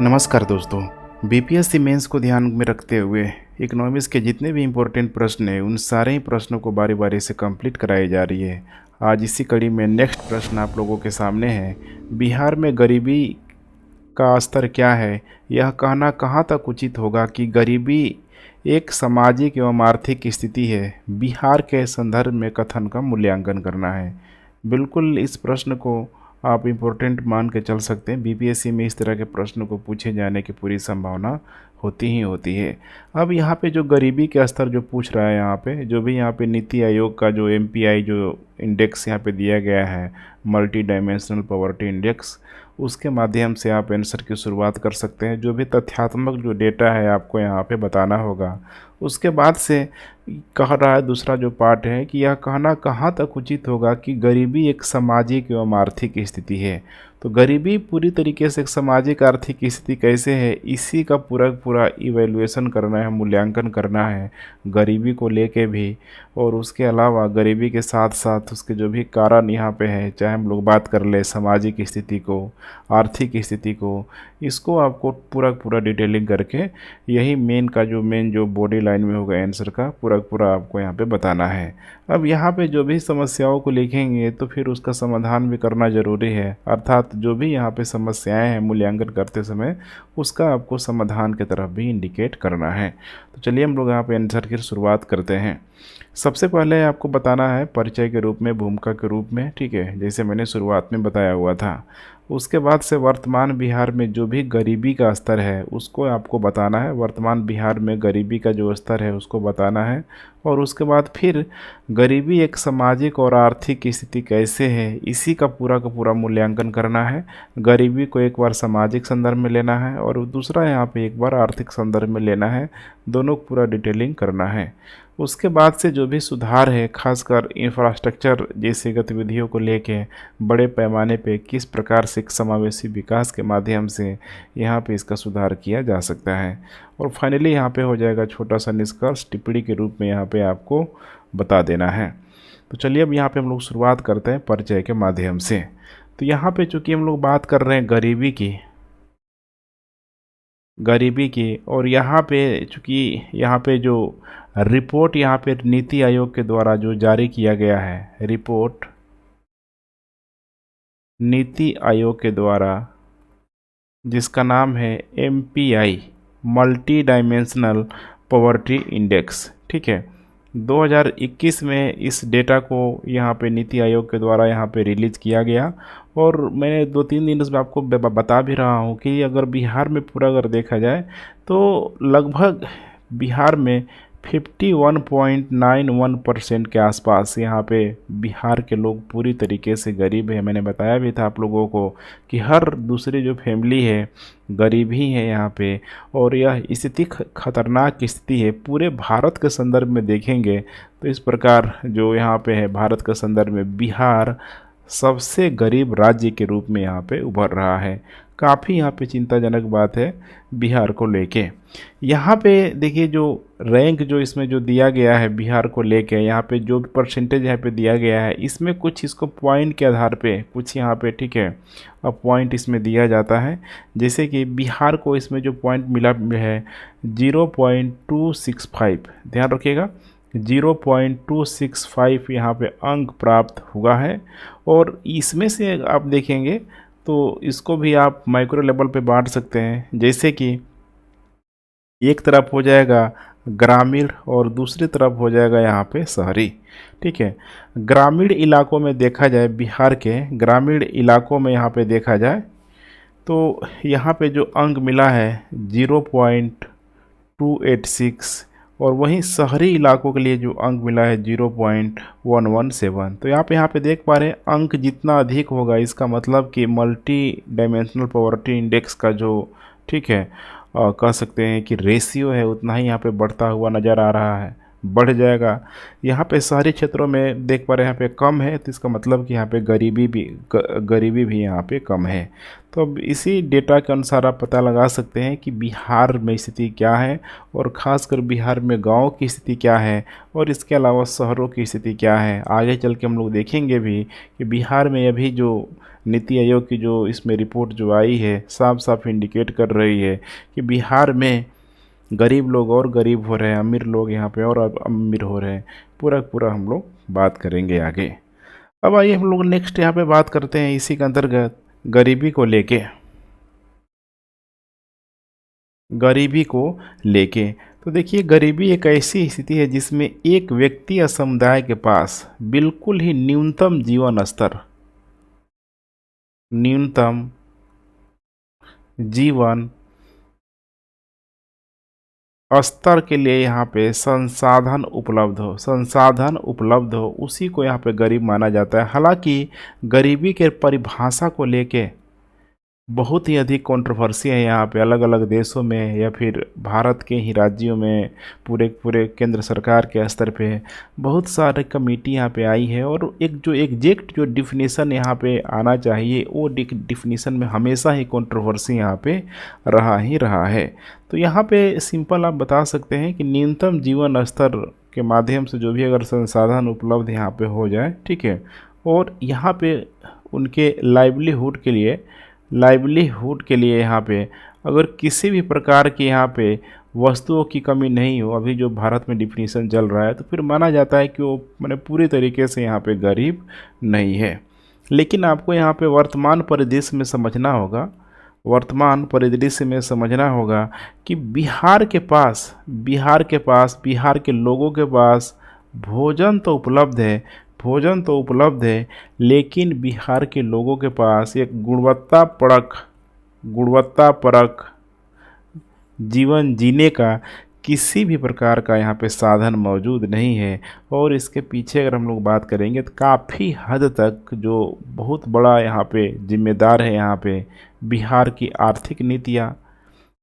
नमस्कार दोस्तों। BPSC mains को ध्यान में रखते हुए इकोनॉमिक्स के जितने भी इम्पोर्टेंट प्रश्न हैं उन सारे ही प्रश्नों को बारी बारी से कंप्लीट कराई जा रही है। आज इसी कड़ी में नेक्स्ट प्रश्न आप लोगों के सामने है। बिहार में गरीबी का स्तर क्या है? यह कहना कहाँ तक उचित होगा कि गरीबी एक सामाजिक एवं आर्थिक स्थिति है? बिहार के संदर्भ में कथन का मूल्यांकन करना है। बिल्कुल इस प्रश्न को आप इम्पोर्टेंट मान के चल सकते हैं। बीपीएससी में इस तरह के प्रश्न को पूछे जाने की पूरी संभावना होती ही होती है। अब यहाँ पे जो गरीबी के स्तर जो पूछ रहा है, यहाँ पे जो भी यहाँ पे नीति आयोग का जो एमपीआई जो इंडेक्स यहाँ पे दिया गया है, मल्टी डायमेंशनल पॉवर्टी इंडेक्स, उसके माध्यम से आप आंसर की शुरुआत कर सकते हैं। जो भी तथ्यात्मक जो डेटा है आपको यहाँ पे बताना होगा। उसके बाद से कह रहा है दूसरा जो पार्ट है कि यह कहना कहाँ तक उचित होगा कि गरीबी एक सामाजिक एवं आर्थिक स्थिति है। तो गरीबी पूरी तरीके से एक सामाजिक आर्थिक स्थिति कैसे है, इसी का पूरा इवैल्यूएशन करना है, मूल्यांकन करना है गरीबी को लेके भी। और उसके अलावा गरीबी के साथ साथ उसके जो भी कारण यहाँ पे है, चाहे हम लोग बात कर ले सामाजिक स्थिति को, आर्थिक स्थिति को, इसको आपको पूरा डिटेलिंग करके यही मेन जो बॉडी लाइन में होगा आंसर का पूरा आपको यहाँ पे बताना है। अब यहाँ पे जो भी समस्याओं को लिखेंगे तो फिर उसका समाधान भी करना ज़रूरी है, अर्थात जो भी यहाँ पे समस्याएं हैं मूल्यांकन करते समय उसका आपको समाधान की तरफ भी इंडिकेट करना है। तो चलिए हम लोग यहाँ पे आंसर की शुरुआत करते हैं। सबसे पहले आपको बताना है परिचय के रूप में, भूमिका के रूप में, ठीक है, जैसे मैंने शुरुआत में बताया हुआ था। उसके बाद से वर्तमान बिहार में जो भी गरीबी का स्तर है उसको आपको बताना है। वर्तमान बिहार में गरीबी का जो स्तर है उसको बताना है। और उसके बाद फिर गरीबी एक सामाजिक और आर्थिक स्थिति कैसे है, इसी का पूरा मूल्यांकन करना है। गरीबी को एक बार सामाजिक संदर्भ में लेना है और दूसरा यहाँ पे एक बार आर्थिक संदर्भ में लेना है। दोनों पूरा डिटेलिंग करना है। उसके बाद से जो भी सुधार है, खासकर इंफ्रास्ट्रक्चर जैसी गतिविधियों को लेके बड़े पैमाने पे किस प्रकार से एक समावेशी विकास के माध्यम से यहाँ पे इसका सुधार किया जा सकता है। और फाइनली यहाँ पे हो जाएगा छोटा सा निष्कर्ष टिप्पणी के रूप में यहाँ पे आपको बता देना है। तो चलिए अब यहाँ पे हम लोग शुरुआत करते हैं परिचय के माध्यम से। तो यहाँ पे चूँकि हम लोग बात कर रहे हैं गरीबी की और यहाँ पे चूँकि यहाँ पे जो रिपोर्ट यहाँ पे नीति आयोग के द्वारा जो जारी किया गया है, रिपोर्ट नीति आयोग के द्वारा जिसका नाम है MPI multi dimensional poverty index, ठीक है, 2021 में इस डेटा को यहाँ पे नीति आयोग के द्वारा यहाँ पे रिलीज़ किया गया। और मैंने 2-3 दिन इसमें आपको बता भी रहा हूँ कि अगर बिहार में पूरा अगर देखा जाए तो लगभग बिहार में 51.91% के आसपास यहाँ पे बिहार के लोग पूरी तरीके से गरीब है। मैंने बताया भी था आप लोगों को कि हर दूसरी जो फैमिली है गरीब ही है यहाँ पे। और यह स्थिति खतरनाक स्थिति है। पूरे भारत के संदर्भ में देखेंगे तो इस प्रकार जो यहाँ पे है भारत के संदर्भ में बिहार सबसे गरीब राज्य के रूप में यहाँ पे उभर रहा है। काफ़ी यहाँ पे चिंताजनक बात है बिहार को लेके। यहाँ पे देखिए जो रैंक जो इसमें जो दिया गया है बिहार को लेके, यहाँ पे जो परसेंटेज यहाँ पे दिया गया है इसमें कुछ इसको पॉइंट के आधार पे कुछ यहाँ पे, ठीक है, अब पॉइंट इसमें दिया जाता है। जैसे कि बिहार को इसमें जो पॉइंट मिला है 0.265, ध्यान रखिएगा 0.265 यहाँ पे अंक प्राप्त हुआ है। और इसमें से आप देखेंगे तो इसको भी आप माइक्रो लेवल पे बांट सकते हैं। जैसे कि एक तरफ हो जाएगा ग्रामीण और दूसरी तरफ हो जाएगा यहाँ पे शहरी, ठीक है। ग्रामीण इलाकों में देखा जाए, बिहार के ग्रामीण इलाकों में यहाँ पे देखा जाए तो यहाँ पे जो अंक मिला है 0.286 और वहीं शहरी इलाकों के लिए जो अंक मिला है 0.117। तो यहाँ पे देख पा रहे हैं अंक जितना अधिक होगा इसका मतलब कि मल्टी डायमेंशनल पॉवर्टी इंडेक्स का जो, ठीक है, कह सकते हैं कि रेशियो है उतना ही यहाँ पे बढ़ता हुआ नज़र आ रहा है। बढ़ जाएगा। यहाँ पे शहरी क्षेत्रों में देख पा रहे हैं यहाँ पे कम है, तो इसका मतलब कि यहाँ पे गरीबी भी यहाँ पे कम है। तो अब इसी डेटा के अनुसार आप पता लगा सकते हैं कि बिहार में स्थिति क्या है, और ख़ासकर बिहार में गांव की स्थिति क्या है, और इसके अलावा शहरों की स्थिति क्या है। आगे चल के हम लोग देखेंगे भी कि बिहार में अभी जो नीति आयोग की जो इसमें रिपोर्ट जो आई है, साफ साफ इंडिकेट कर रही है कि बिहार में गरीब लोग और गरीब हो रहे हैं, अमीर लोग यहाँ पे और अमीर हो रहे हैं। पूरा हम लोग बात करेंगे आगे। अब आइए हम लोग नेक्स्ट यहाँ पे बात करते हैं इसी के अंतर्गत गरीबी को लेके। तो देखिए, गरीबी एक ऐसी स्थिति है जिसमें एक व्यक्ति या समुदाय के पास बिल्कुल ही न्यूनतम जीवन स्तर के लिए यहाँ पे संसाधन उपलब्ध हो, उसी को यहाँ पे गरीब माना जाता है। हालांकि गरीबी के परिभाषा को लेके बहुत ही अधिक कंट्रोवर्सी है यहाँ पे, अलग अलग देशों में या फिर भारत के ही राज्यों में, पूरे पूरे केंद्र सरकार के स्तर पे बहुत सारे कमेटी यहाँ पे आई है, और एक जो एग्जैक्ट जो डिफिनीसन यहाँ पे आना चाहिए वो डिफिनीसन में हमेशा ही कंट्रोवर्सी यहाँ पे रहा है। तो यहाँ पे सिंपल आप बता सकते हैं कि न्यूनतम जीवन स्तर के माध्यम से जो भी अगर संसाधन उपलब्ध यहाँ पे हो जाए, ठीक है, और यहाँ पे उनके लाइवलीहुड के लिए यहाँ पे अगर किसी भी प्रकार की यहाँ पे वस्तुओं की कमी नहीं हो, अभी जो भारत में डिफिनीशन चल रहा है, तो फिर माना जाता है कि वो मैंने पूरी तरीके से यहाँ पे गरीब नहीं है। लेकिन आपको यहाँ पे वर्तमान परिदृश्य में समझना होगा कि बिहार के लोगों के पास भोजन तो उपलब्ध है, लेकिन बिहार के लोगों के पास एक गुणवत्ता परक जीवन जीने का किसी भी प्रकार का यहाँ पे साधन मौजूद नहीं है। और इसके पीछे अगर हम लोग बात करेंगे तो काफ़ी हद तक जो बहुत बड़ा यहाँ पे जिम्मेदार है यहाँ पे बिहार की आर्थिक नीतियाँ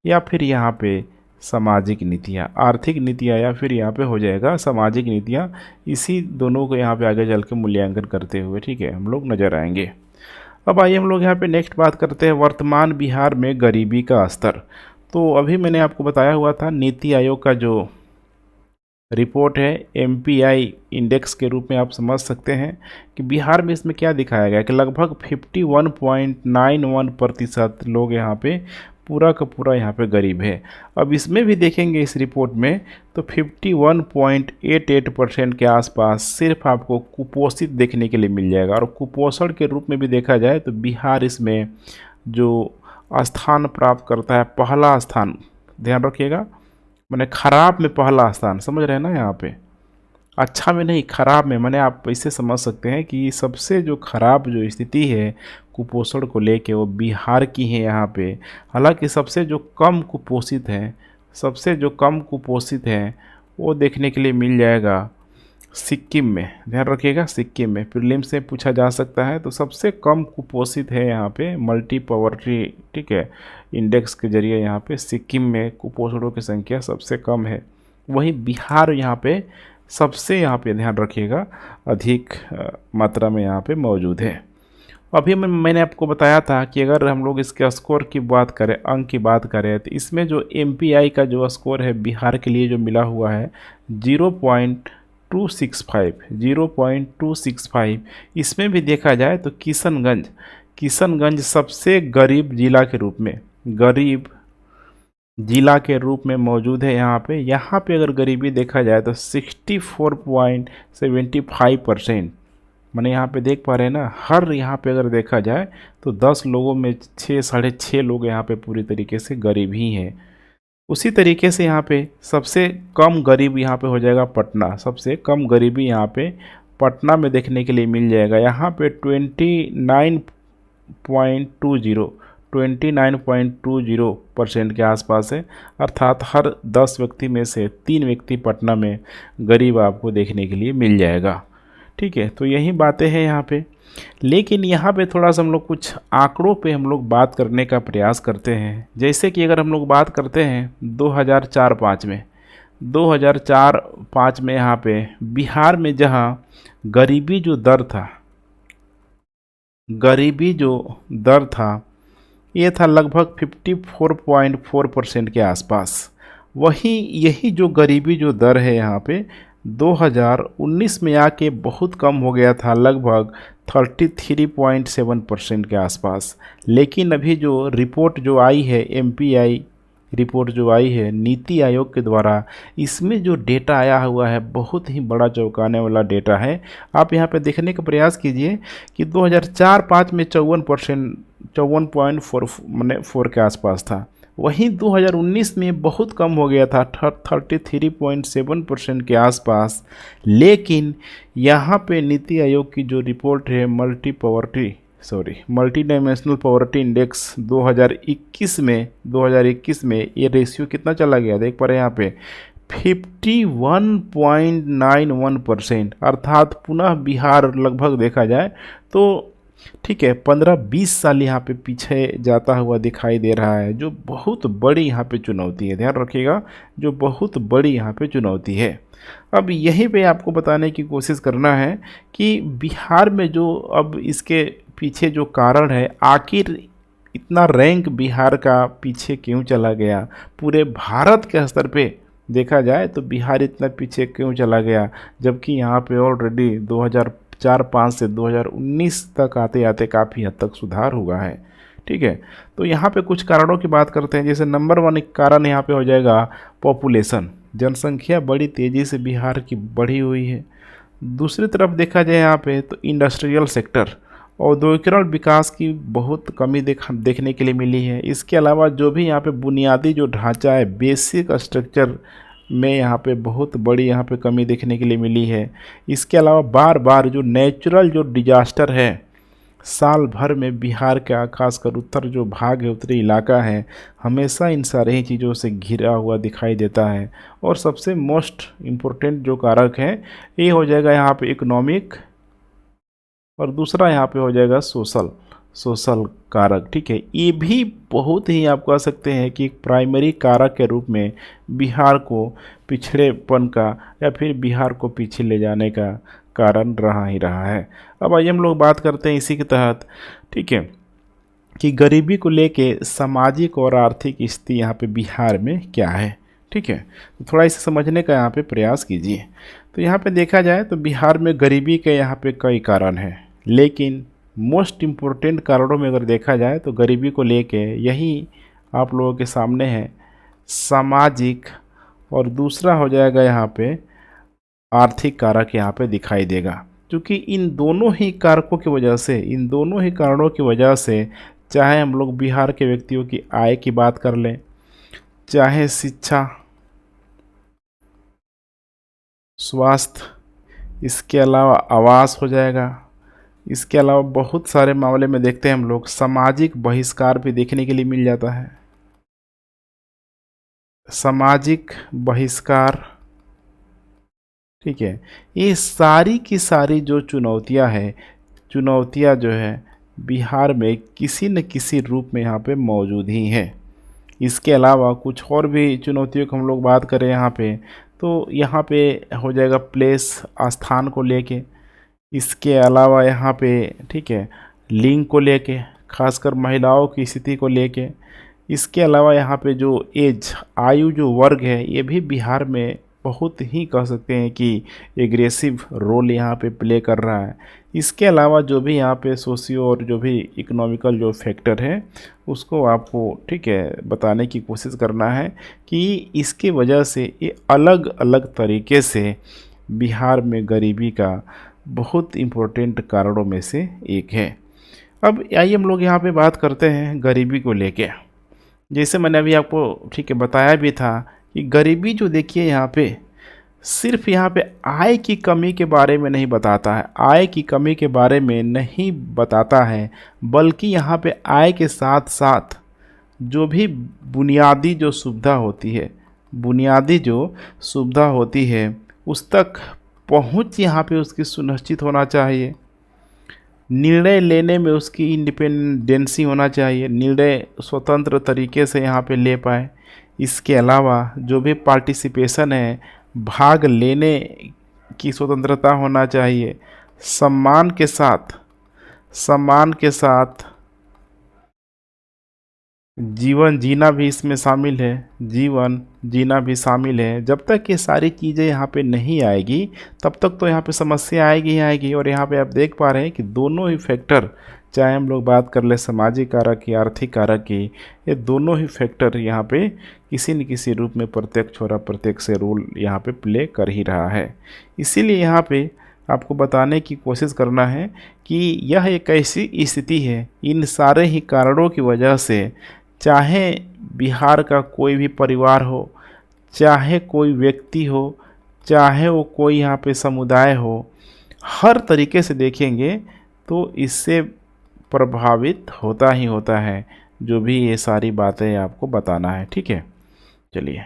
या फिर यहाँ पे सामाजिक नीतियाँ, आर्थिक नीतियाँ या फिर यहाँ पे हो जाएगा सामाजिक नीतियाँ, इसी दोनों को यहाँ पे आगे चल के मूल्यांकन करते हुए, ठीक है, हम लोग नज़र आएंगे। अब आइए हम लोग यहाँ पे नेक्स्ट बात करते हैं वर्तमान बिहार में गरीबी का स्तर। तो अभी मैंने आपको बताया हुआ था नीति आयोग का जो रिपोर्ट है एमपीआई इंडेक्स के रूप में आप समझ सकते हैं कि बिहार में इसमें क्या दिखाया गया कि लगभग 51.91% लोग यहाँ पे पूरा का पूरा यहाँ पे गरीब है। अब इसमें भी देखेंगे इस रिपोर्ट में तो 51.88% के आसपास सिर्फ आपको कुपोषित देखने के लिए मिल जाएगा। और कुपोषण के रूप में भी देखा जाए तो बिहार इसमें जो स्थान प्राप्त करता है, पहला स्थान, ध्यान रखिएगा, मैंने खराब में पहला स्थान, समझ रहे हैं ना, यहाँ पे अच्छा में नहीं, खराब में, मैंने आप इसे समझ सकते हैं कि सबसे जो खराब जो स्थिति है कुपोषण को लेके वो बिहार की है यहाँ पे। हालांकि सबसे जो कम कुपोषित है वो देखने के लिए मिल जाएगा सिक्किम में, ध्यान रखिएगा, सिक्किम में प्रीलिम से पूछा जा सकता है। तो सबसे कम कुपोषित है यहाँ पे मल्टी पॉवर्टी, ठीक है, इंडेक्स के जरिए यहाँ पे सिक्किम में कुपोषणों की संख्या सबसे कम है। वहीं बिहार यहाँ पे सबसे, यहाँ पे ध्यान रखिएगा, अधिक मात्रा में यहाँ पे मौजूद है। अभी मैंने आपको बताया था कि अगर हम लोग इसके स्कोर की बात करें, अंक की बात करें, तो इसमें जो एमपीआई का जो स्कोर है बिहार के लिए जो मिला हुआ है 0.265। इसमें भी देखा जाए तो किशनगंज सबसे गरीब जिला के रूप में मौजूद है यहाँ पे अगर गरीबी देखा जाए तो 64.75%, मैंने यहाँ पे देख पा रहे हैं ना, हर यहाँ पे अगर देखा जाए तो 10 लोगों में 6-6.5 लोग यहाँ पे पूरी तरीके से गरीब ही हैं। उसी तरीके से यहाँ पे सबसे कम गरीब यहाँ पे हो जाएगा पटना, सबसे कम गरीबी यहाँ पे पटना में देखने के लिए मिल जाएगा। यहाँ पे 29.20% के आसपास है, अर्थात हर 10 व्यक्ति में से 3 व्यक्ति पटना में गरीब आपको देखने के लिए मिल जाएगा, ठीक है। तो यही बातें हैं यहाँ पे। लेकिन यहाँ पे थोड़ा सा हम लोग कुछ आंकड़ों पे हम लोग बात करने का प्रयास करते हैं। जैसे कि अगर हम लोग बात करते हैं 2004-5 में, 2004-5 में यहाँ पे बिहार में जहाँ गरीबी जो दर था, गरीबी जो दर था ये था लगभग 54.4% के आसपास। वहीं यही जो गरीबी जो दर है यहाँ पे 2019 में आके बहुत कम हो गया था, लगभग 33.7% के आसपास। लेकिन अभी जो रिपोर्ट जो आई है, एमपीआई रिपोर्ट जो आई है नीति आयोग के द्वारा, इसमें जो डेटा आया हुआ है बहुत ही बड़ा चौंकाने वाला डेटा है। आप यहाँ पे देखने का प्रयास कीजिए कि 2004-5 में 54.4 मैंने 4 के आसपास था। वहीं 2019 में बहुत कम हो गया था 33.7% के आसपास। लेकिन यहाँ पे नीति आयोग की जो रिपोर्ट है मल्टी डायमेंशनल पॉवर्टी इंडेक्स 2021 में ये रेशियो कितना चला गया, देख पा रहे हैं यहाँ पे 51.91%, अर्थात पुनः बिहार लगभग देखा जाए तो ठीक है 15-20 साल यहाँ पे पीछे जाता हुआ दिखाई दे रहा है, जो बहुत बड़ी यहाँ पे चुनौती है। ध्यान रखिएगा, जो बहुत बड़ी यहाँ पे चुनौती है। अब यहीं पे आपको बताने की कोशिश करना है कि बिहार में जो अब इसके पीछे जो कारण है, आखिर इतना रैंक बिहार का पीछे क्यों चला गया, पूरे भारत के स्तर पे देखा जाए तो बिहार इतना पीछे क्यों चला गया, जबकि यहाँ पे ऑलरेडी 2004-5 से 2019 तक आते आते काफ़ी हद तक सुधार हुआ है। ठीक है, तो यहाँ पे कुछ कारणों की बात करते हैं। जैसे नंबर 1 कारण यहाँ पे हो जाएगा पॉपुलेशन, जनसंख्या बड़ी तेज़ी से बिहार की बढ़ी हुई है। दूसरी तरफ देखा जाए यहाँ पे तो इंडस्ट्रियल सेक्टर, औद्योगिकरण विकास की बहुत कमी देखने के लिए मिली है। इसके अलावा जो भी यहाँ पे बुनियादी जो ढांचा है, बेसिक स्ट्रक्चर में यहाँ पे बहुत बड़ी यहाँ पे कमी देखने के लिए मिली है। इसके अलावा बार बार जो नेचुरल जो डिजास्टर है, साल भर में बिहार का खासकर उत्तर जो भाग है, उत्तरी इलाका है, हमेशा इन सारे ही चीज़ों से घिरा हुआ दिखाई देता है। और सबसे मोस्ट इम्पोर्टेंट जो कारक है ये हो जाएगा यहाँ पे इकोनॉमिक, और दूसरा यहाँ पे हो जाएगा सोशल कारक। ठीक है, ये भी बहुत ही आप कह सकते हैं कि एक प्राइमरी कारक के रूप में बिहार को पिछड़ेपन का या फिर बिहार को पीछे ले जाने का कारण रहा ही रहा है। अब आइए हम लोग बात करते हैं इसी के तहत, ठीक है, कि गरीबी को लेके सामाजिक और आर्थिक स्थिति यहाँ पे बिहार में क्या है। ठीक है, तो थोड़ा इसे समझने का यहाँ पे प्रयास कीजिए। तो यहाँ पे देखा जाए तो बिहार में गरीबी के यहाँ पे कई कारण हैं, लेकिन मोस्ट इम्पोर्टेंट कारणों में अगर देखा जाए तो गरीबी को लेके यही आप लोगों के सामने है सामाजिक, और दूसरा हो जाएगा यहाँ पे आर्थिक कारक यहाँ पे दिखाई देगा। क्योंकि इन दोनों ही कारकों की वजह से, इन दोनों ही कारणों की वजह से, चाहे हम लोग बिहार के व्यक्तियों की आय की बात कर लें, चाहे शिक्षा, स्वास्थ्य, इसके अलावा आवास हो जाएगा, इसके अलावा बहुत सारे मामले में देखते हैं हम लोग सामाजिक बहिष्कार भी देखने के लिए मिल जाता है। सामाजिक बहिष्कार, ठीक है, ये सारी की सारी जो चुनौतियां जो है बिहार में किसी न किसी रूप में यहाँ पे मौजूद ही है। इसके अलावा कुछ और भी चुनौतियों को हम लोग बात करें यहाँ पे, तो यहाँ पे हो जाएगा प्लेस, स्थान को लेके। इसके अलावा यहाँ पे, ठीक है, लिंग को लेके, खासकर महिलाओं की स्थिति को लेके। इसके अलावा यहाँ पे जो एज, आयु जो वर्ग है, ये भी बिहार में बहुत ही कह सकते हैं कि एग्रेसिव रोल यहाँ पे प्ले कर रहा है। इसके अलावा जो भी यहाँ पे सोशियो और जो भी इकोनॉमिकल जो फैक्टर है उसको आपको, ठीक है, बताने की कोशिश करना है कि इसके वजह से ये अलग अलग तरीके से बिहार में गरीबी का बहुत इम्पोर्टेंट कारणों में से एक है। अब आइए हम लोग यहाँ पे बात करते हैं गरीबी को लेके। जैसे मैंने अभी आपको, ठीक है, बताया भी था कि गरीबी जो देखिए यहाँ पे सिर्फ यहाँ पे आय की कमी के बारे में नहीं बताता है, आय की कमी के बारे में नहीं बताता है, बल्कि यहाँ पे आय के साथ साथ जो भी बुनियादी जो सुविधा होती है उस तक पहुँच यहाँ पे उसकी सुनिश्चित होना चाहिए। निर्णय लेने में उसकी इंडिपेंडेंसी होना चाहिए, निर्णय स्वतंत्र तरीके से यहाँ पे ले पाए। इसके अलावा जो भी पार्टिसिपेशन है, भाग लेने की स्वतंत्रता होना चाहिए। सम्मान के साथ, सम्मान के साथ जीवन जीना भी इसमें शामिल है, जीवन जीना भी शामिल है। जब तक ये सारी चीज़ें यहाँ पे नहीं आएगी तब तक तो यहाँ पे समस्या आएगी ही आएगी। और यहाँ पे आप देख पा रहे हैं कि दोनों ही फैक्टर, चाहे हम लोग बात कर ले सामाजिक कारक की, आर्थिक कारक की, ये दोनों ही फैक्टर यहाँ पे किसी न किसी रूप में प्रत्यक्ष और अप्रत्यक्ष से रोल यहाँ पे प्ले कर ही रहा है। इसीलिए यहाँ पे आपको बताने की कोशिश करना है कि यह एक ऐसी स्थिति है, इन सारे ही कारणों की वजह से, चाहे बिहार का कोई भी परिवार हो, चाहे कोई व्यक्ति हो, चाहे वो कोई यहाँ पे समुदाय हो, हर तरीके से देखेंगे तो इससे प्रभावित होता ही होता है। जो भी ये सारी बातें आपको बताना है, ठीक है। चलिए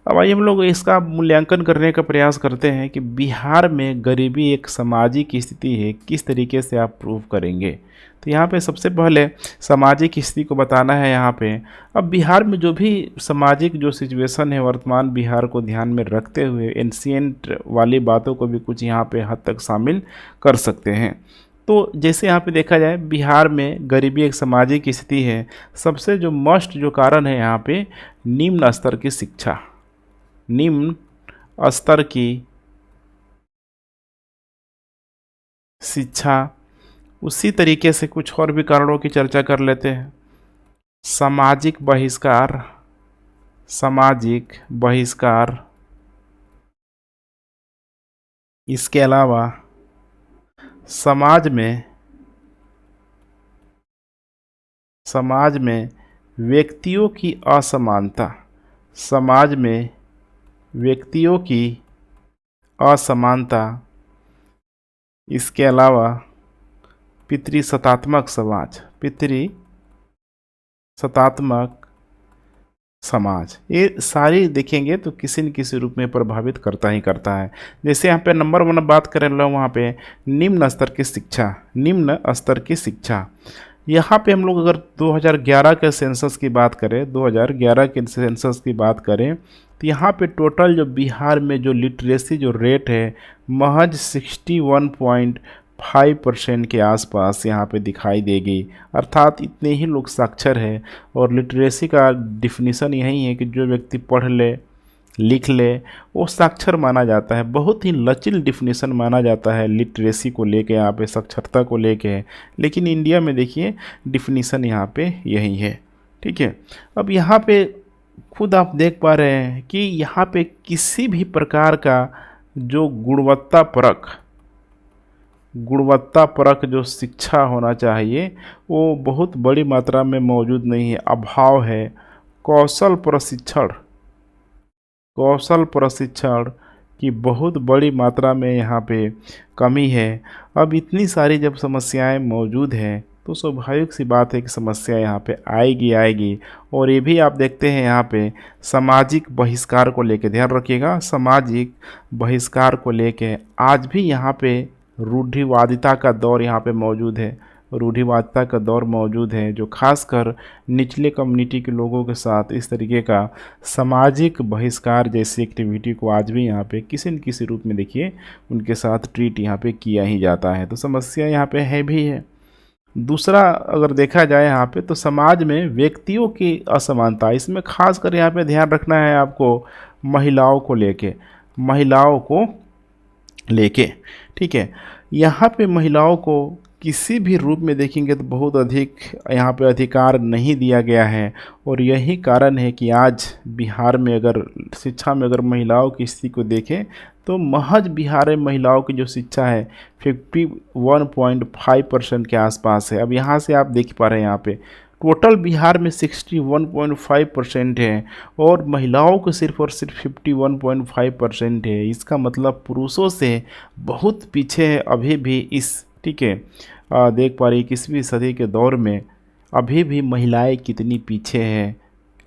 अब आइए हम लोग इसका मूल्यांकन करने का प्रयास करते हैं कि बिहार में गरीबी एक सामाजिक स्थिति है, किस तरीके से आप प्रूव करेंगे। तो यहाँ पे सबसे पहले सामाजिक स्थिति को बताना है। यहाँ पे अब बिहार में जो भी सामाजिक जो सिचुएशन है वर्तमान बिहार को ध्यान में रखते हुए एंशिएंट वाली बातों को भी कुछ यहाँ पे हद तक शामिल कर सकते हैं। तो जैसे यहाँ पे देखा जाए बिहार में गरीबी एक सामाजिक स्थिति है, सबसे जो मस्ट जो कारण है यहाँ पे निम्न स्तर की शिक्षा, निम्न स्तर की शिक्षा। उसी तरीके से कुछ और भी कारणों की चर्चा कर लेते हैं। सामाजिक बहिष्कार, सामाजिक बहिष्कार, इसके अलावा समाज में व्यक्तियों की असमानता, समाज में व्यक्तियों की असमानता, इसके अलावा पितृसत्तात्मक समाज, पितृसत्तात्मक समाज, ये सारी देखेंगे तो किसी न किसी रूप में प्रभावित करता ही करता है। जैसे यहाँ पे नंबर 1 बात करें लो, वहाँ पे निम्न स्तर की शिक्षा, निम्न स्तर की शिक्षा। यहाँ पे हम लोग अगर 2011 के सेंसस की बात करें, 2011 के सेंसस की बात करें तो यहाँ पे टोटल जो बिहार में जो लिटरेसी जो रेट है महज 61.5% के आसपास यहाँ पे दिखाई देगी। अर्थात इतने ही लोग साक्षर है। और लिटरेसी का डिफिनीसन यही है कि जो व्यक्ति पढ़ ले लिख ले वो साक्षर माना जाता है। बहुत ही लचिल डिफिनीसन माना जाता है लिटरेसी को लेके, यहाँ पे साक्षरता को लेके। लेकिन इंडिया में देखिए डिफिनीसन यहाँ पे यही है, ठीक है। अब यहाँ पे खुद आप देख पा रहे हैं कि यहाँ पे किसी भी प्रकार का जो गुणवत्ता परक जो शिक्षा होना चाहिए वो बहुत बड़ी मात्रा में मौजूद नहीं है, अभाव है। कौशल प्रशिक्षण की बहुत बड़ी मात्रा में यहाँ पे कमी है। अब इतनी सारी जब समस्याएं मौजूद हैं तो स्वाभाविक सी बात है कि समस्या यहाँ पे आएगी। और ये भी आप देखते हैं यहाँ पे सामाजिक बहिष्कार को लेके, ध्यान रखिएगा, सामाजिक बहिष्कार को लेके आज भी यहाँ पे रूढ़िवादिता का दौर यहाँ पे मौजूद है। रूढ़िवादिता का दौर मौजूद है जो खासकर निचले कम्युनिटी के लोगों के साथ इस तरीके का सामाजिक बहिष्कार जैसी एक्टिविटी को आज भी यहाँ पे किसी न किसी रूप में देखिए उनके साथ ट्रीट यहाँ पे किया ही जाता है। तो समस्या यहाँ पे है भी है। दूसरा अगर देखा जाए यहाँ पे तो समाज में व्यक्तियों की असमानता, इसमें खासकर यहाँ पे ध्यान रखना है आपको महिलाओं को लेके, ठीक है। यहाँ पे महिलाओं को किसी भी रूप में देखेंगे तो बहुत अधिक यहाँ पे अधिकार नहीं दिया गया है। और यही कारण है कि आज बिहार में अगर शिक्षा में अगर महिलाओं की स्थिति को देखें तो महज बिहार में महिलाओं की जो शिक्षा है 51.5% के आसपास है। अब यहाँ से आप देख पा रहे हैं यहाँ पे टोटल बिहार में 61.5% है और महिलाओं को सिर्फ और सिर्फ 51.5% है। इसका मतलब पुरुषों से बहुत पीछे है अभी भी इस, ठीक है। देख पा रही 21वीं सदी के दौर में अभी भी महिलाएं कितनी पीछे हैं,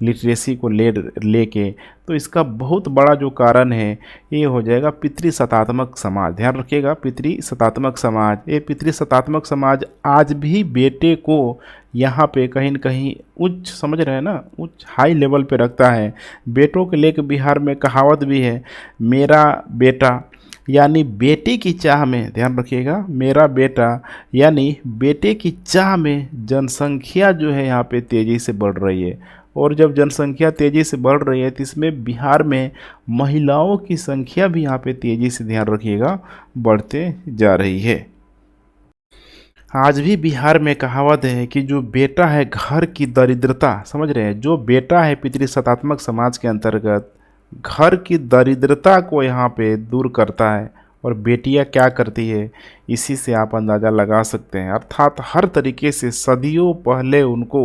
लिटरेसी को लेके, तो इसका बहुत बड़ा जो कारण है ये हो जाएगा पितृसत्तात्मक समाज। ध्यान रखिएगा, पितृसत्तात्मक समाज। ये पितृसत्तात्मक समाज आज भी बेटे को यहाँ पे कहीं न कहीं उच्च, समझ रहे हैं ना, उच्च हाई लेवल पे रखता है। बेटों के लेके बिहार में कहावत भी है, मेरा बेटा यानी बेटे की चाह में, ध्यान रखिएगा, मेरा बेटा यानी बेटे की चाह में जनसंख्या जो है यहाँ पे तेज़ी से बढ़ रही है। और जब जनसंख्या तेज़ी से बढ़ रही है तो इसमें बिहार में महिलाओं की संख्या भी यहाँ पे तेज़ी से, ध्यान रखिएगा, बढ़ते जा रही है। आज भी बिहार में कहावत है कि जो बेटा है घर की दरिद्रता, समझ रहे हैं, जो बेटा है पितृसत्तात्मक समाज के अंतर्गत घर की दरिद्रता को यहाँ पे दूर करता है। और बेटियाँ क्या करती है, इसी से आप अंदाज़ा लगा सकते हैं। अर्थात हर तरीके से सदियों पहले उनको,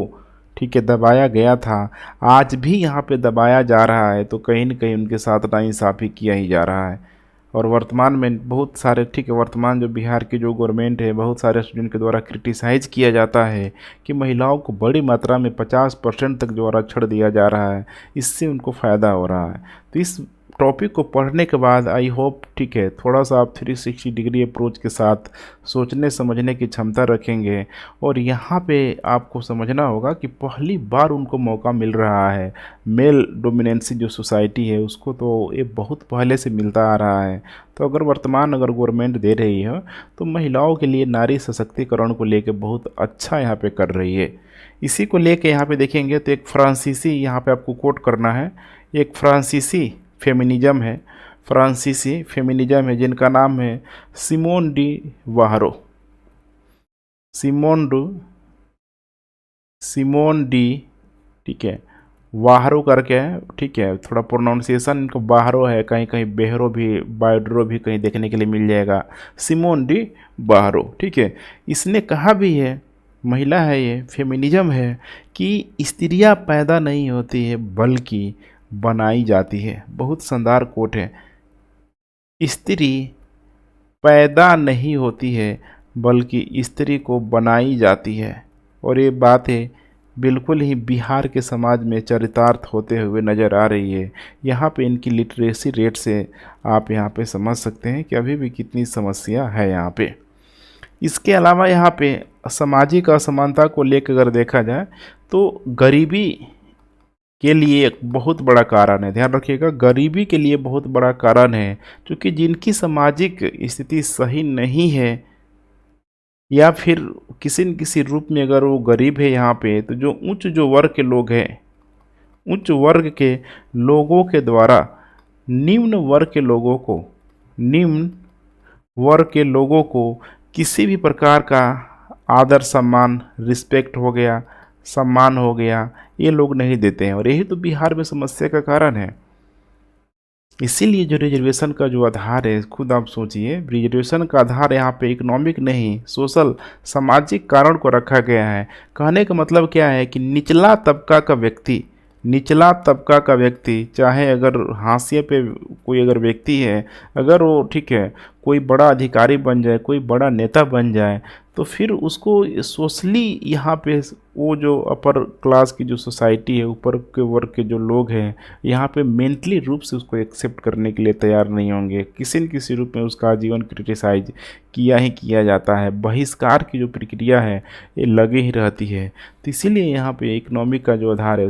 ठीक है, दबाया गया था, आज भी यहाँ पे दबाया जा रहा है। तो कहीं न कहीं उनके साथ नाइंसाफ़ी किया ही जा रहा है। और वर्तमान में बहुत सारे, ठीक है, वर्तमान जो बिहार की जो गवर्नमेंट है, बहुत सारे स्टूडेंट के द्वारा क्रिटिसाइज़ किया जाता है कि महिलाओं को बड़ी मात्रा में 50% तक जो आरक्षण दिया जा रहा है, इससे उनको फ़ायदा हो रहा है। तो इस टॉपिक को पढ़ने के बाद आई होप, ठीक है, थोड़ा सा आप 360 डिग्री अप्रोच के साथ सोचने समझने की क्षमता रखेंगे। और यहाँ पे आपको समझना होगा कि पहली बार उनको मौका मिल रहा है। मेल डोमिनेंसी जो सोसाइटी है उसको तो ये बहुत पहले से मिलता आ रहा है। तो अगर वर्तमान गवर्नमेंट दे रही है तो महिलाओं के लिए नारी सशक्तिकरण को लेकर बहुत अच्छा यहाँ पे कर रही है। इसी को लेके यहाँ पे देखेंगे तो एक फ्रांसीसी, यहाँ पे आपको कोट करना है, एक फ्रांसीसी फेमिनिज्म है, फ्रांसीसी फेमिनिज्म है जिनका नाम है सिमोन डी वाहरो। सिमोन डी, ठीक है, वाहरो करके है, ठीक है, थोड़ा प्रोनाउंसिएशन इनको बाहरो है, कहीं कहीं बेहरो भी, बायोड्रो भी कहीं देखने के लिए मिल जाएगा। सिमोन डी बाहरो, ठीक है, इसने कहा भी है, महिला है ये, फेमिनिज्म है, कि स्त्रियां पैदा नहीं होती है बल्कि बनाई जाती है। बहुत शानदार कोट है, स्त्री पैदा नहीं होती है बल्कि स्त्री को बनाई जाती है। और ये बातें बिल्कुल ही बिहार के समाज में चरितार्थ होते हुए नज़र आ रही है। यहाँ पे इनकी लिटरेसी रेट से आप यहाँ पे समझ सकते हैं कि अभी भी कितनी समस्या है यहाँ पे। इसके अलावा यहाँ पे सामाजिक असमानता को लेकर अगर देखा जाए तो गरीबी के लिए एक बहुत बड़ा कारण है। ध्यान रखिएगा, गरीबी के लिए बहुत बड़ा कारण है, क्योंकि जिनकी सामाजिक स्थिति सही नहीं है या फिर किसी न किसी रूप में अगर वो गरीब है यहाँ पे, तो जो उच्च जो वर्ग के लोग हैं, उच्च वर्ग के लोगों के द्वारा निम्न वर्ग के लोगों को किसी भी प्रकार का आदर सम्मान, रिस्पेक्ट हो गया, सम्मान हो गया, ये लोग नहीं देते हैं। और यही तो बिहार में समस्या का कारण है। इसीलिए जो रिजर्वेशन का जो आधार है, खुद आप सोचिए, रिजर्वेशन का आधार यहाँ पे इकोनॉमिक नहीं, सोशल, सामाजिक कारण को रखा गया है। कहने का मतलब क्या है कि निचला तबका का व्यक्ति, चाहे अगर हाशिए पे कोई अगर व्यक्ति है, अगर वो, ठीक है, कोई बड़ा अधिकारी बन जाए, कोई बड़ा नेता बन जाए, तो फिर उसको सोशली यहाँ पे वो जो अपर क्लास की जो सोसाइटी है, ऊपर के वर्ग के जो लोग हैं, यहाँ पे मेंटली रूप से उसको एक्सेप्ट करने के लिए तैयार नहीं होंगे। किसी न किसी रूप में उसका आजीवन क्रिटिसाइज किया ही किया जाता है। बहिष्कार की जो प्रक्रिया है ये लगी ही रहती है। तो इसीलिए यहाँ पे इकोनॉमिक का जो आधार है,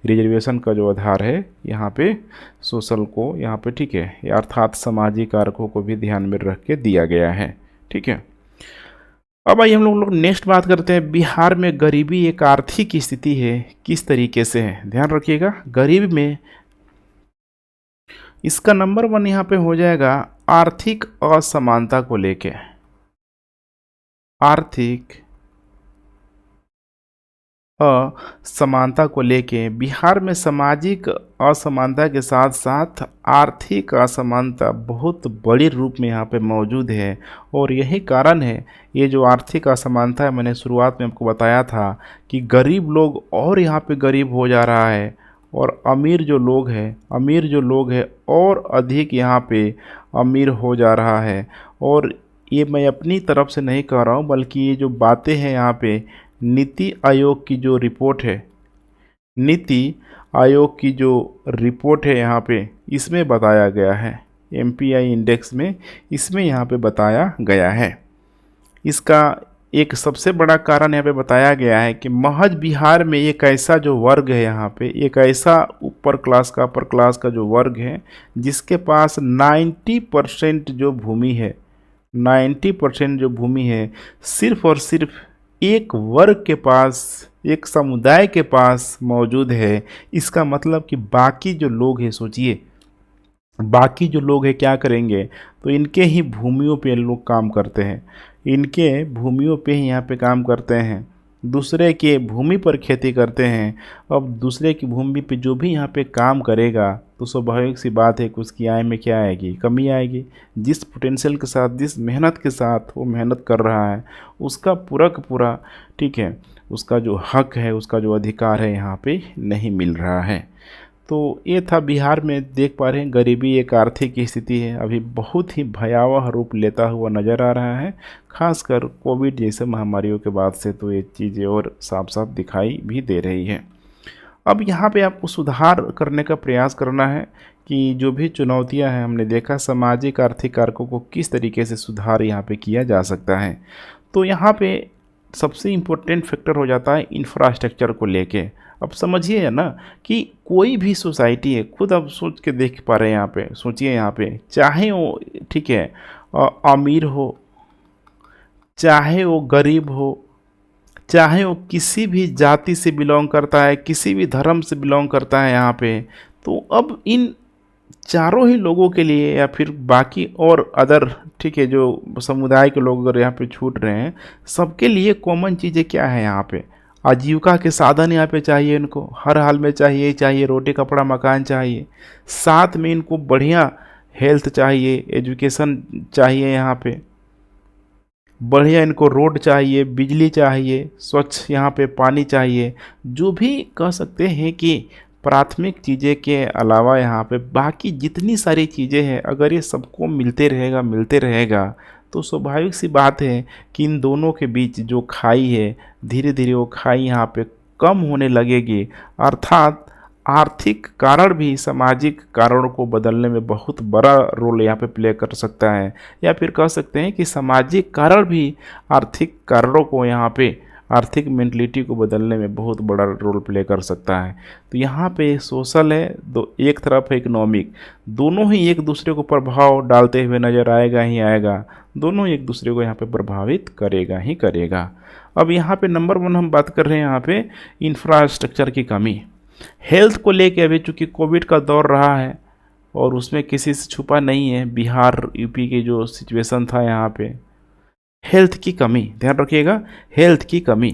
रिजर्वेशन का जो आधार है, यहाँ पे सोशल को यहाँ पे, ठीक है, अर्थात सामाजिक कारकों को भी ध्यान में रख के दिया गया है। ठीक है, अब आइए हम लोग नेक्स्ट बात करते हैं। बिहार में गरीबी एक आर्थिक स्थिति है, किस तरीके से है, ध्यान रखिएगा। गरीब में इसका नंबर 1 यहाँ पे हो जाएगा आर्थिक असमानता को लेके। आर्थिक असमानता को लेके बिहार में सामाजिक असमानता के साथ साथ आर्थिक असमानता बहुत बड़ी रूप में यहाँ पे मौजूद है। और यही कारण है, ये जो आर्थिक असमानता है, मैंने शुरुआत में आपको बताया था कि गरीब लोग और यहाँ पे गरीब हो जा रहा है, और अमीर जो लोग हैं और अधिक यहाँ पे अमीर हो जा रहा है। और ये मैं अपनी तरफ से नहीं कह रहा हूँ, बल्कि ये जो बातें हैं यहाँ पे नीति आयोग की जो रिपोर्ट है, नीति आयोग की जो रिपोर्ट है यहाँ पे इसमें बताया गया है, एमपीआई इंडेक्स में इसमें यहाँ पे बताया गया है। इसका एक सबसे बड़ा कारण यहाँ पे बताया गया है कि महज बिहार में एक ऐसा जो वर्ग है, यहाँ पे एक ऐसा अपर क्लास का जो वर्ग है जिसके पास 90% जो भूमि है, 90% जो भूमि है सिर्फ और सिर्फ एक वर्ग के पास, एक समुदाय के पास मौजूद है। इसका मतलब कि बाकी जो लोग हैं, सोचिए बाकी जो लोग हैं क्या करेंगे, तो इनके ही भूमियों पे लोग काम करते हैं, इनके भूमियों पे ही यहाँ पे काम करते हैं, दूसरे के भूमि पर खेती करते हैं। अब दूसरे की भूमि पे जो भी यहाँ पे काम करेगा तो स्वाभाविक सी बात है कि उसकी आय में क्या आएगी, कमी आएगी। जिस पोटेंशियल के साथ, जिस मेहनत के साथ वो मेहनत कर रहा है उसका पूरा का पूरा, ठीक है, उसका जो हक है, उसका जो अधिकार है यहाँ पे नहीं मिल रहा है। तो ये था बिहार में, देख पा रहे हैं गरीबी एक आर्थिक स्थिति है, अभी बहुत ही भयावह रूप लेता हुआ नज़र आ रहा है, खासकर कोविड जैसे महामारियों के बाद से तो ये चीज़ें और साफ साफ दिखाई भी दे रही है। अब यहाँ पे आपको सुधार करने का प्रयास करना है कि जो भी चुनौतियाँ हैं, हमने देखा सामाजिक आर्थिक कारकों को किस तरीके से सुधार यहाँ पे किया जा सकता है। तो यहाँ पे सबसे इम्पोर्टेंट फैक्टर हो जाता है इंफ्रास्ट्रक्चर को लेके। अब समझिए ना कि कोई भी सोसाइटी है, खुद अब सोच के देख पा रहे हैं यहाँ पे, सोचिए यहाँ पे चाहे वो, ठीक है, अमीर हो, चाहे वो गरीब हो, चाहे वो किसी भी जाति से बिलोंग करता है, किसी भी धर्म से बिलोंग करता है यहाँ पे, तो अब इन चारों ही लोगों के लिए या फिर बाकी और अदर, ठीक है, जो समुदाय के लोग अगर यहाँ पे छूट रहे हैं, सबके लिए कॉमन चीज़ें क्या है यहाँ पे, आजीविका के साधन यहाँ पे चाहिए, इनको हर हाल में चाहिए ही चाहिए, रोटी कपड़ा मकान चाहिए, साथ में इनको बढ़िया हेल्थ चाहिए, एजुकेशन चाहिए, यहाँ पे बढ़िया इनको रोड चाहिए, बिजली चाहिए, स्वच्छ यहाँ पे पानी चाहिए। जो भी कह सकते हैं कि प्राथमिक चीज़ें के अलावा यहाँ पे बाकी जितनी सारी चीज़ें हैं, अगर ये सबको मिलते रहेगा तो स्वाभाविक सी बात है कि इन दोनों के बीच जो खाई है, धीरे धीरे वो खाई यहाँ पे कम होने लगेगी। अर्थात आर्थिक कारण भी सामाजिक कारणों को बदलने में बहुत बड़ा रोल यहाँ पे प्ले कर सकता है, या फिर कह सकते हैं कि सामाजिक कारण भी आर्थिक कारणों को यहाँ पे, आर्थिक मेंटलिटी को बदलने में बहुत बड़ा रोल प्ले कर सकता है। तो यहाँ पे सोशल है, दो एक तरफ है इकोनॉमिक, दोनों ही एक दूसरे को प्रभाव डालते हुए नज़र आएगा ही आएगा, दोनों एक दूसरे को यहाँ पे प्रभावित करेगा ही करेगा। अब यहाँ पे नंबर 1 हम बात कर रहे हैं यहाँ पे इंफ्रास्ट्रक्चर की कमी। हेल्थ को लेके अभी चूँकि कोविड का दौर रहा है और उसमें किसी से छुपा नहीं है, बिहार यूपी के जो सिचुएशन था यहाँ पे हेल्थ की कमी, ध्यान रखिएगा, हेल्थ की कमी।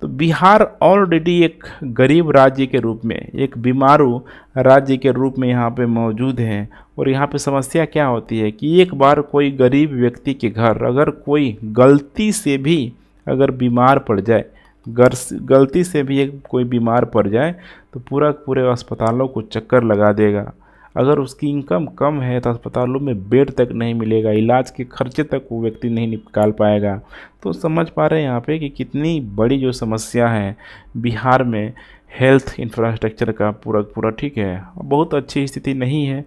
तो बिहार ऑलरेडी एक गरीब राज्य के रूप में, एक बीमारू राज्य के रूप में यहाँ पे मौजूद है। और यहाँ पे समस्या क्या होती है कि एक बार कोई गरीब व्यक्ति के घर अगर कोई गलती से भी अगर बीमार पड़ जाए, गलती से भी एक कोई बीमार पड़ जाए तो पूरे अस्पतालों को चक्कर लगा देगा। अगर उसकी इनकम कम है तो अस्पतालों में बेड तक नहीं मिलेगा, इलाज के खर्चे तक वो व्यक्ति नहीं निकाल पाएगा। तो समझ पा रहे हैं यहाँ पे कि कितनी बड़ी जो समस्या है बिहार में हेल्थ इंफ्रास्ट्रक्चर का पूरा, ठीक है, बहुत अच्छी स्थिति नहीं है।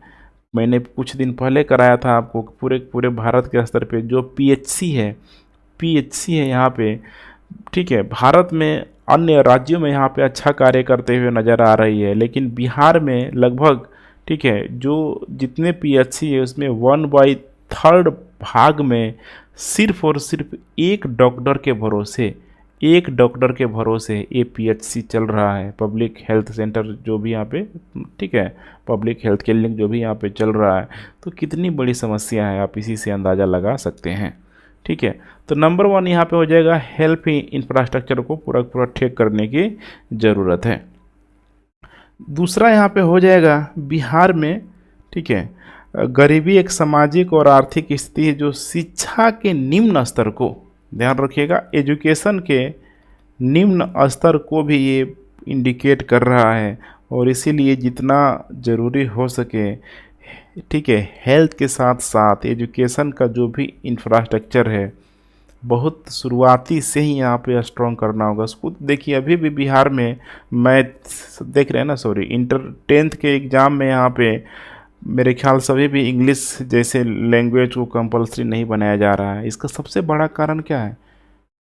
मैंने कुछ दिन पहले कराया था आपको, पूरे भारत के स्तर पे जो पीएचसी है यहाँ पे, ठीक है, भारत में अन्य राज्यों में यहाँ पे अच्छा कार्य करते हुए नज़र आ रही है, लेकिन बिहार में लगभग, ठीक है, जो जितने पीएचसी है उसमें 1/3 भाग में सिर्फ और सिर्फ एक डॉक्टर के भरोसे ये पीएचसी चल रहा है, पब्लिक हेल्थ सेंटर जो भी यहाँ पे, ठीक है, पब्लिक हेल्थ क्लिनिक जो भी यहाँ पे चल रहा है। तो कितनी बड़ी समस्या है, आप इसी से अंदाज़ा लगा सकते हैं, ठीक है। तो नंबर 1 यहाँ पे हो जाएगा, हेल्थ इंफ्रास्ट्रक्चर को पूरा ठीक करने की ज़रूरत है। दूसरा यहाँ पे हो जाएगा बिहार में, ठीक है, गरीबी एक सामाजिक और आर्थिक स्थिति है जो शिक्षा के निम्न स्तर को, ध्यान रखिएगा, एजुकेशन के निम्न स्तर को भी ये इंडिकेट कर रहा है। और इसीलिए जितना ज़रूरी हो सके, ठीक है, हेल्थ के साथ साथ एजुकेशन का जो भी इंफ्रास्ट्रक्चर है बहुत शुरुआती से ही यहाँ पे स्ट्रॉन्ग करना होगा उसको। देखिए अभी भी बिहार में मैथ देख रहे हैं ना, सॉरी इंटर 10th के एग्ज़ाम में यहाँ पे मेरे ख्याल से अभी भी इंग्लिश जैसे लैंग्वेज को कंपलसरी नहीं बनाया जा रहा है। इसका सबसे बड़ा कारण क्या है?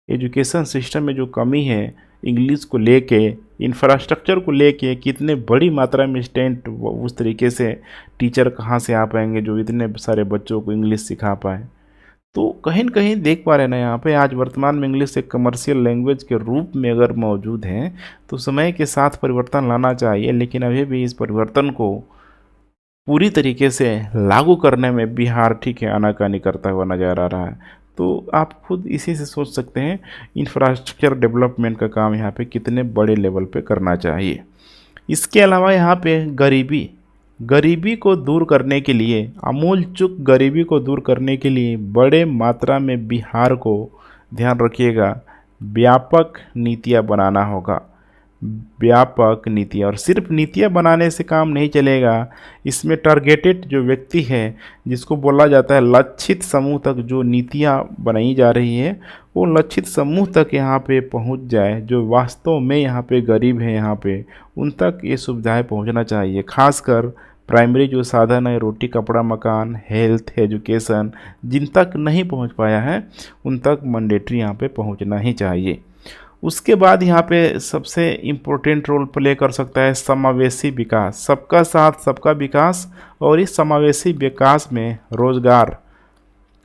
एजुकेशन सिस्टम में जो कमी है इंग्लिश को लेके, इंफ्रास्ट्रक्चर को लेके, कितने बड़ी मात्रा में स्टूडेंट उस तरीके से टीचर कहाँ से आ पाएंगे जो इतने सारे बच्चों को इंग्लिश सिखा पाए। तो कहीं न कहीं देख पा रहे हैं ना यहाँ पे आज वर्तमान में इंग्लिश एक कमर्शियल लैंग्वेज के रूप में अगर मौजूद है तो समय के साथ परिवर्तन लाना चाहिए, लेकिन अभी भी इस परिवर्तन को पूरी तरीके से लागू करने में बिहार ठीक है आनाकानी करता हुआ नज़र आ रहा है। तो आप खुद इसी से सोच सकते हैं इंफ्रास्ट्रक्चर डेवलपमेंट का काम यहाँ पे कितने बड़े लेवल पे करना चाहिए। इसके अलावा यहाँ पे गरीबी को दूर करने के लिए, अमूल चूक गरीबी को दूर करने के लिए बड़े मात्रा में बिहार को ध्यान रखिएगा व्यापक नीतियाँ बनाना होगा। व्यापक नीतियाँ, और सिर्फ नीतियाँ बनाने से काम नहीं चलेगा, इसमें टारगेटेड जो व्यक्ति है जिसको बोला जाता है लक्षित समूह तक जो नीतियाँ बनाई जा रही है वो लक्षित समूह तक यहाँ पे पहुँच जाए, जो वास्तव में यहाँ पे गरीब है यहाँ पे उन तक ये सुविधाएं पहुँचना चाहिए। खासकर प्राइमरी जो साधन है रोटी कपड़ा मकान हेल्थ एजुकेशन जिन तक नहीं पहुँच पाया है उन तक मैंडेटरी यहाँ पे पहुँचना ही चाहिए। उसके बाद यहाँ पे सबसे इम्पोर्टेंट रोल प्ले कर सकता है समावेशी विकास, सबका साथ सबका विकास। और इस समावेशी विकास में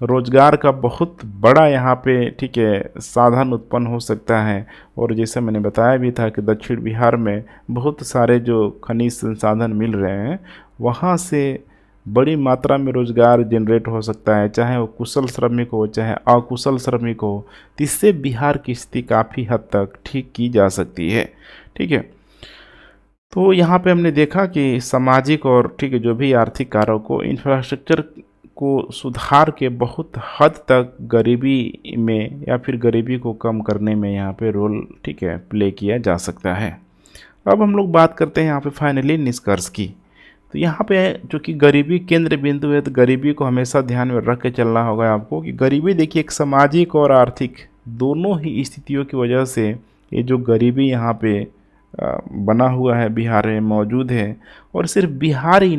रोजगार का बहुत बड़ा यहाँ पे ठीक है साधन उत्पन्न हो सकता है। और जैसे मैंने बताया भी था कि दक्षिण बिहार में बहुत सारे जो खनिज संसाधन मिल रहे हैं वहाँ से बड़ी मात्रा में रोजगार जनरेट हो सकता है, चाहे वो कुशल श्रमिक हो चाहे अकुशल श्रमिक हो। तो इससे बिहार की स्थिति काफ़ी हद तक ठीक की जा सकती है। ठीक है, तो यहाँ पे हमने देखा कि सामाजिक और ठीक है जो भी आर्थिक कारक को इंफ्रास्ट्रक्चर को सुधार के बहुत हद तक गरीबी में या फिर गरीबी को कम करने में यहाँ पे रोल ठीक है प्ले किया जा सकता है। अब हम लोग बात करते हैं यहाँ पे फाइनली निष्कर्ष की। तो यहाँ पे जो कि गरीबी केंद्र बिंदु है, तो गरीबी को हमेशा ध्यान में रख के चलना होगा आपको कि गरीबी देखिए एक सामाजिक और आर्थिक दोनों ही स्थितियों की वजह से ये जो गरीबी यहाँ पे बना हुआ है बिहार में मौजूद है। और सिर्फ बिहार ही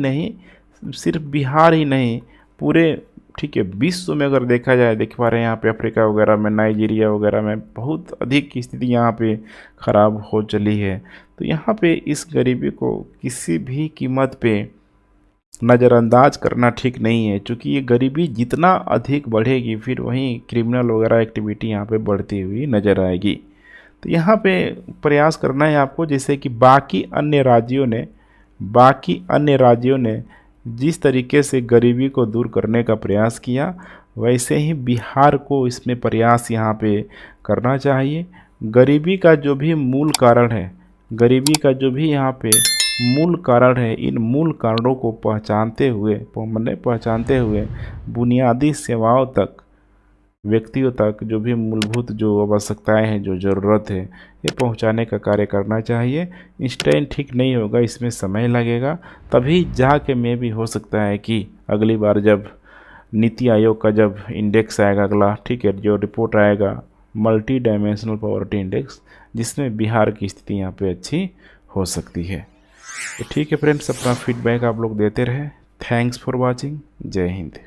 नहीं पूरे ठीक है विश्व में अगर देखा जाए, देख पा रहे हैं यहाँ पे अफ्रीका वगैरह में नाइजीरिया वगैरह में बहुत अधिक स्थिति यहाँ पे ख़राब हो चली है। तो यहाँ पे इस गरीबी को किसी भी कीमत पे नज़रअंदाज करना ठीक नहीं है, क्योंकि ये गरीबी जितना अधिक बढ़ेगी फिर वहीं क्रिमिनल वगैरह एक्टिविटी यहाँ पे बढ़ती हुई नज़र आएगी। तो यहाँ पे प्रयास करना है आपको जैसे कि बाकी अन्य राज्यों ने जिस तरीके से गरीबी को दूर करने का प्रयास किया वैसे ही बिहार को इसमें प्रयास यहाँ पे करना चाहिए। गरीबी का जो भी मूल कारण है, यहाँ पे मूल कारण है, इन मूल कारणों को पहचानते हुए बुनियादी सेवाओं तक, व्यक्तियों तक जो भी मूलभूत जो आवश्यकताएं हैं, जो ज़रूरत है, ये पहुंचाने का कार्य करना चाहिए। इंस्टेंट ठीक नहीं होगा, इसमें समय लगेगा, तभी जाके में भी हो सकता है कि अगली बार जब नीति आयोग का जब इंडेक्स आएगा अगला ठीक है जो रिपोर्ट आएगा मल्टी डायमेंशनल पॉवर्टी इंडेक्स, जिसमें बिहार की स्थिति यहाँ पे अच्छी हो सकती है। तो ठीक है फ्रेंड्स, अपना फीडबैक आप लोग देते रहे। Thanks for watching. जय हिंद।